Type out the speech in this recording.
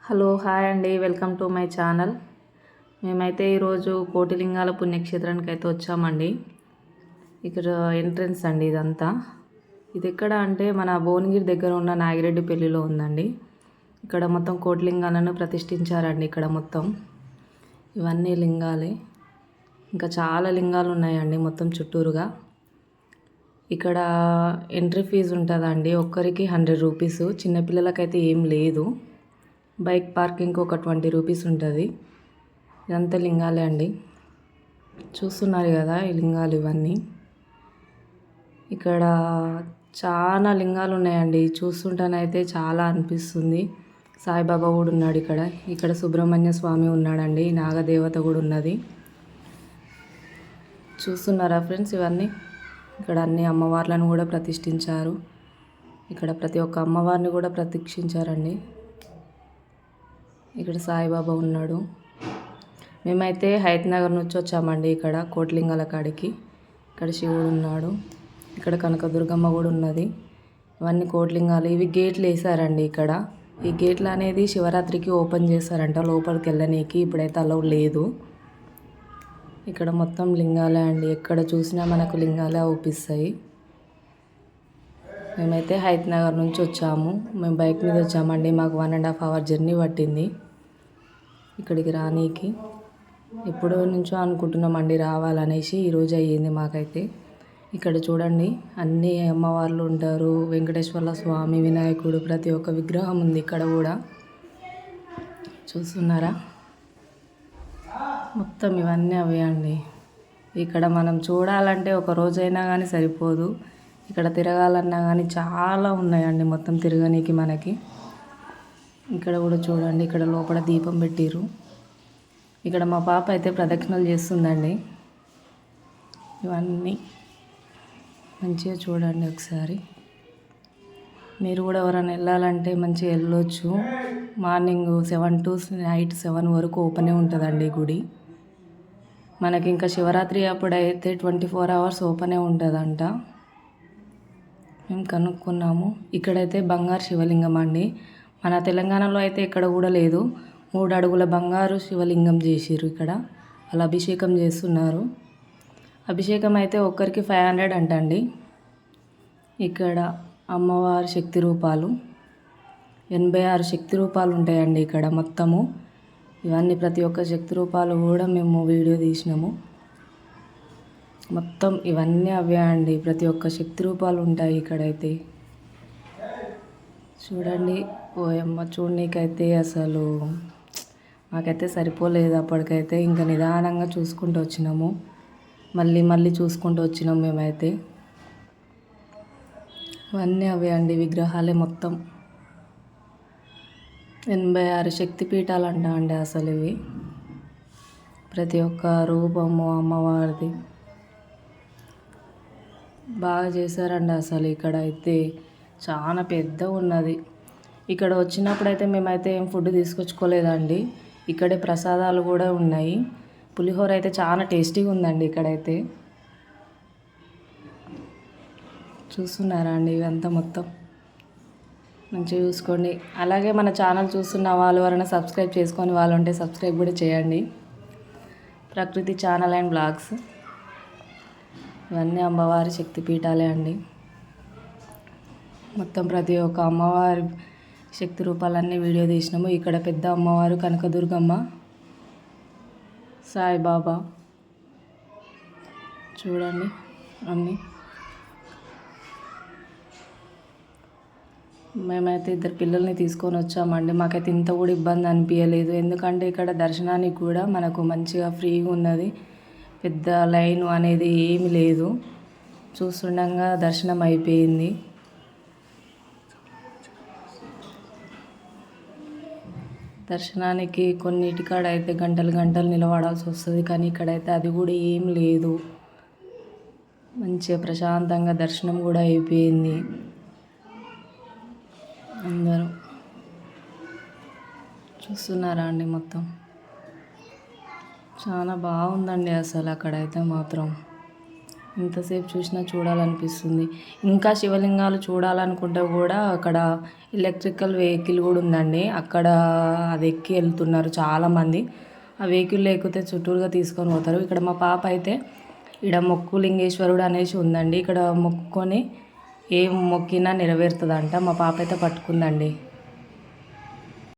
Hello hi అండి, welcome to my channel. మేమైతే ఈరోజు కోటిలింగాల పుణ్యక్షేత్రానికి అయితే వచ్చామండి. ఇక్కడ ఎంట్రన్స్ అండి ఇదంతా. ఇది ఎక్కడ అంటే మన భువనగిరి దగ్గర ఉన్న నాగిరెడ్డిపల్లిలో ఉందండి. ఇక్కడ మొత్తం కోటిలింగాలను ప్రతిష్ఠించారండి. ఇక్కడ మొత్తం ఇవన్నీ లింగాలే, ఇంకా చాలా లింగాలు ఉన్నాయండి మొత్తం చుట్టూరుగా. ఇక్కడ ఎంట్రీ ఫీజు ఉంటుందండి, ఒక్కరికి 100 రూపీస్. చిన్నపిల్లలకైతే ఏం లేదు. బైక్ పార్కింగ్కి ఒక 20 రూపీస్ ఉంటుంది. ఇదంతా లింగాలే అండి, చూస్తున్నారు కదా ఈ లింగాలు ఇవన్నీ. ఇక్కడ చాలా లింగాలు ఉన్నాయండి, చూస్తుంటానైతే చాలా అనిపిస్తుంది. సాయిబాబా కూడా ఉన్నాడు ఇక్కడ. ఇక్కడ సుబ్రహ్మణ్య స్వామి ఉన్నాడండి, నాగదేవత కూడా ఉన్నది. చూస్తున్నారా ఫ్రెండ్స్ ఇవన్నీ. ఇక్కడ అన్ని అమ్మవార్లను కూడా ప్రతిష్ఠించారు. ఇక్కడ ప్రతి ఒక్క అమ్మవారిని కూడా ప్రతిష్ఠించారండి. ఇక్కడ సాయిబాబా ఉన్నాడు. మేమైతే హైతనగర్ నుంచి వచ్చామండి ఇక్కడ కోటిలింగాల కాడికి. ఇక్కడ శివుడు ఉన్నాడు, ఇక్కడ కనకదుర్గమ్మ కూడా ఉన్నది. ఇవన్నీ కోటిలింగాలు. ఇవి గేట్లు వేసారండి ఇక్కడ. ఈ గేట్లు అనేది శివరాత్రికి ఓపెన్ చేస్తారంట లోపలికి వెళ్ళనీకి. ఇప్పుడైతే అలౌ లేదు. ఇక్కడ మొత్తం లింగాలే అండి, ఎక్కడ చూసినా మనకు లింగాలే అవుపిస్తాయి. మేమైతే హైతనగర్ నుంచి వచ్చాము. మేము బైక్ మీద వచ్చామండి. మాకు 1.5 hour జర్నీ పట్టింది ఇక్కడికి రానీకి. ఎప్పుడో నుంచో అనుకుంటున్నామండి రావాలనేసి. ఈరోజు అయ్యింది మాకైతే. ఇక్కడ చూడండి అన్ని అమ్మవార్లు ఉంటారు. వెంకటేశ్వర్ల స్వామి, వినాయకుడు, ప్రతి ఒక్క విగ్రహం ఉంది ఇక్కడ కూడా. చూస్తున్నారా, మొత్తం ఇవన్నీ అవే అండి. ఇక్కడ మనం చూడాలంటే ఒక రోజైనా కానీ సరిపోదు. ఇక్కడ తిరగాలన్నా కానీ చాలా ఉన్నాయండి మొత్తం తిరగనీకి మనకి. ఇక్కడ కూడా చూడండి, ఇక్కడ లోపల దీపం పెట్టిర్రు. ఇక్కడ మా పాప అయితే ప్రదక్షిణలు చేస్తుందండి. ఇవన్నీ మంచిగా చూడండి ఒకసారి. మీరు కూడా ఎవరైనా వెళ్ళాలంటే మంచిగా వెళ్ళొచ్చు. మార్నింగ్ 7 to నైట్ 7 వరకు ఓపెనే ఉంటుందండి గుడి. మనకి ఇంకా శివరాత్రి అప్పుడైతే 24 hours ఓపెనే ఉంటుందంట. మేము కనుక్కున్నాము. ఇక్కడైతే బంగారు శివలింగం అండి. మన తెలంగాణలో అయితే ఇక్కడ కూడా లేదు. 3 అడుగుల బంగారు శివలింగం చేసిర్రు ఇక్కడ. అలా అభిషేకం చేస్తున్నారు. అభిషేకం అయితే ఒక్కరికి 500 అంటండి. ఇక్కడ అమ్మవారి శక్తి రూపాలు 86 శక్తి రూపాలు ఉంటాయండి ఇక్కడ మొత్తము. ఇవన్నీ ప్రతి ఒక్క శక్తి రూపాలు కూడా మేము వీడియో తీసినాము. మొత్తం ఇవన్నీ అవే అండి, ప్రతి ఒక్క శక్తి రూపాలు ఉంటాయి ఇక్కడైతే. చూడండి ఓయమ్మ, చూడనీకైతే అసలు మాకైతే సరిపోలేదు అప్పటికైతే. ఇంకా నిదానంగా చూసుకుంటూ వచ్చినాము, మళ్ళీ చూసుకుంటూ వచ్చినాము మేమైతే. ఇవన్నీ అవే అండి, విగ్రహాలే మొత్తం. 86 శక్తి పీఠాలు అండి అసలు ఇవి. ప్రతి ఒక్క రూపము అమ్మవారిది బాగా చేశారండి అసలు. ఇక్కడ అయితే చాలా పెద్ద ఉన్నది. ఇక్కడ వచ్చినప్పుడైతే మేమైతే ఏం ఫుడ్ తీసుకొచ్చుకోలేదండి. ఇక్కడే ప్రసాదాలు కూడా ఉన్నాయి. పులిహోర అయితే చాలా టేస్టీగా ఉందండి ఇక్కడైతే. చూస్తున్నారా అండి, ఇవంతా మొత్తం మంచిగా చూసుకోండి. అలాగే మన ఛానల్ చూస్తున్న వాళ్ళు ఎవరైనా సబ్స్క్రైబ్ చేసుకొని వాళ్ళు ఉంటే సబ్స్క్రైబ్ కూడా చేయండి. ప్రకృతి ఛానల్ అండ్ బ్లాగ్స్. ఇవన్నీ అమ్మవారి శక్తిపీఠాలే అండి. మొత్తం ప్రతి ఒక్క అమ్మవారి శక్తి రూపాలన్నీ వీడియో తీసినాము. ఇక్కడ పెద్ద అమ్మవారు కనకదుర్గమ్మ, సాయిబాబా చూడండి అన్నీ. మేమైతే 2 పిల్లల్ని తీసుకొని వచ్చామండి. మాకైతే ఇంత కూడా ఇబ్బంది అనిపించలేదు. ఎందుకంటే ఇక్కడ దర్శనానికి కూడా మనకు మంచిగా ఫ్రీగా ఉన్నది. పెద్ద లైన్ అనేది ఏమి లేదు. చూస్తుండగా దర్శనం అయిపోయింది. దర్శనానికి కొన్నిటికాడ అయితే గంటలు నిలబడాల్సి వస్తుంది, కానీ ఇక్కడైతే అది కూడా ఏం లేదు. మంచిగా ప్రశాంతంగా దర్శనం కూడా అయిపోయింది. అందరూ చూస్తున్నారా అండి, మొత్తం చాలా బాగుందండి అసలు అక్కడైతే మాత్రం. ఇంతసేపు చూసినా చూడాలనిపిస్తుంది. ఇంకా శివలింగాలు చూడాలనుకుంటే కూడా అక్కడ ఎలక్ట్రికల్ వెహికల్ కూడా ఉందండి. అక్కడ అది ఎక్కి వెళ్తున్నారు చాలామంది. ఆ వెహికల్ ఎక్కితే చుట్టూరుగా తీసుకొని పోతారు. ఇక్కడ మా పాప అయితే ఇక్కడ మొక్కు లింగేశ్వరుడు అనేసి ఉందండి. ఇక్కడ మొక్కుకొని ఏం మొక్కినా నెరవేరుతుందంట. మా పాప అయితే పట్టుకుందండి.